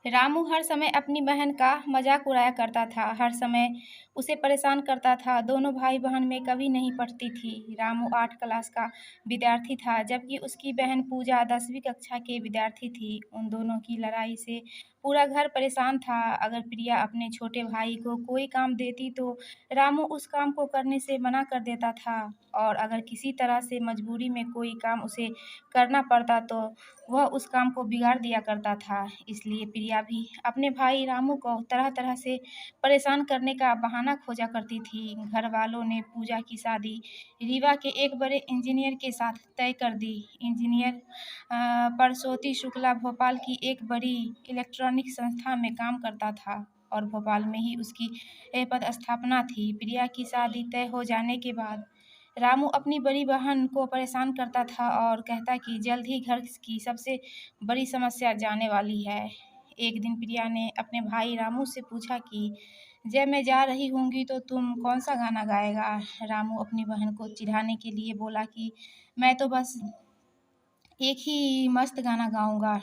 रामू हर समय अपनी बहन का मजाक उड़ाया करता था, हर समय उसे परेशान करता था। दोनों भाई-बहन में कभी नहीं पटती थी। रामू 8 क्लास का विद्यार्थी था, जबकि उसकी बहन पूजा 10वीं कक्षा के विद्यार्थी थी। उन दोनों की लड़ाई से पूरा घर परेशान था। अगर प्रिया अपने छोटे भाई को कोई काम देती तो रामू उस काम को करने से मना कर देता था और अगर किसी तरह से मजबूरी में कोई काम उसे करना पड़ता तो वह उस काम को बिगाड़ दिया करता था। इसलिए प्रिया भी अपने भाई रामू को तरह-तरह से परेशान करने का बहाना खोजा करती थी। घर वालों ने पूजा की शादी रीवा के एक बड़े इंजीनियर के साथ तय कर दी। इंजीनियर परसोती शुक्ला भोपाल की एक बड़ी इलेक्ट्रॉनिक संस्था में काम करता था और भोपाल में ही उसकी पदस्थापना थी। प्रिया की शादी तय हो जाने के बाद रामू अपनी बड़ी बहन को परेशान करता था और कहता कि जल्द ही घर की सबसे बड़ी समस्या जाने वाली है। एक दिन प्रिया ने अपने भाई रामू से पूछा कि जब मैं जा रही होंगी तो तुम कौन सा गाना गाएगा? रामू अपनी बहन को चिढ़ाने के लिए बोला कि मैं तो बस एक ही मस्त गाना गाऊंगा।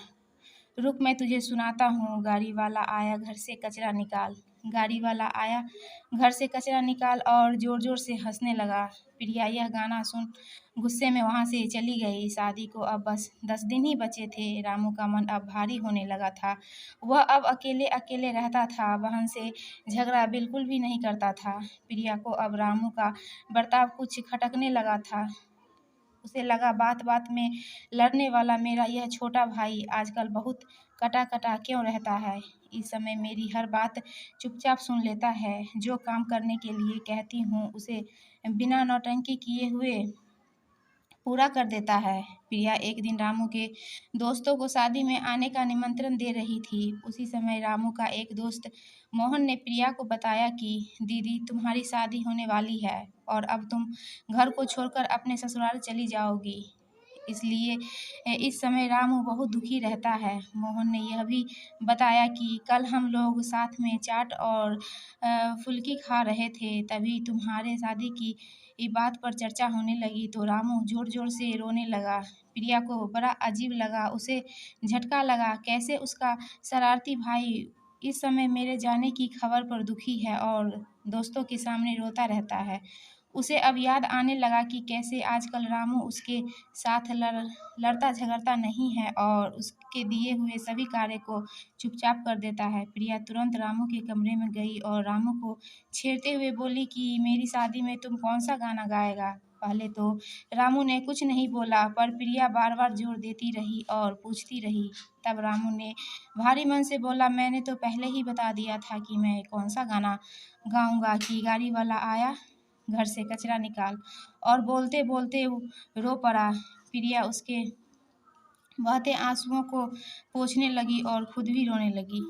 रुक मैं तुझे सुनाता हूँ। गाड़ी वाला आया घर से कचरा निकाल। गाड़ी वाला आया घर से कचरा निकाल और ज़ोर-ज़ोर से हँसने लगा। प्रिया यह गाना सुन गुस्से में वहाँ से चली गई। शादी को अब बस 10 दिन ही बचे थे। रामू का मन अब भारी होने लगा था। वह अब अकेले-अकेले रहता था। बहन से झगड़ा बिल्कुल भी नहीं करता था। प्रिया को अब रामू का बर्ताव कुछ खटकने लगा था। उसे लगा बात-बात में लड़ने वाला मेरा यह छोटा भाई आजकल बहुत कटा-कटा क्यों रहता है? इस समय मेरी हर बात चुपचाप सुन लेता है। जो काम करने के लिए कहती हूँ उसे बिना नौटंकी किए हुए पूरा कर देता है। प्रिया एक दिन रामू के दोस्तों को शादी में आने का निमंत्रण दे रही थी। उसी समय रामू का एक दोस्त मोहन ने प्रिया को बताया कि दीदी तुम्हारी शादी होने वाली है और अब तुम घर को छोड़कर अपने ससुराल चली जाओगी। इसलिए इस समय रामू बहुत दुखी रहता है। मोहन ने यह भी बताया कि कल हम लोग साथ में चाट और फुल्की खा रहे थे, तभी तुम्हारे शादी की बात पर चर्चा होने लगी तो रामू ज़ोर-ज़ोर से रोने लगा। प्रिया को बड़ा अजीब लगा, उसे झटका लगा कैसे उसका शरारती भाई इस समय मेरे जाने की खबर पर दुखी है और दोस्तों के सामने रोता रहता है। उसे अब याद आने लगा कि कैसे आजकल रामू उसके साथ लड़ता झगड़ता नहीं है और उसके दिए हुए सभी कार्य को चुपचाप कर देता है। प्रिया तुरंत रामू के कमरे में गई और रामू को छेड़ते हुए बोली कि मेरी शादी में तुम कौन सा गाना गाएगा? पहले तो रामू ने कुछ नहीं बोला पर प्रिया बार-बार जोर देती रही और पूछती रही। तब रामू ने भारी मन से बोला मैंने तो पहले ही बता दिया था कि मैं कौन सा गाना गाऊँगा कि गाड़ी वाला आया घर से कचरा निकाल और बोलते-बोलते रो पड़ा। प्रिया उसके बहते आँसुओं को पोंछने लगी और खुद भी रोने लगी।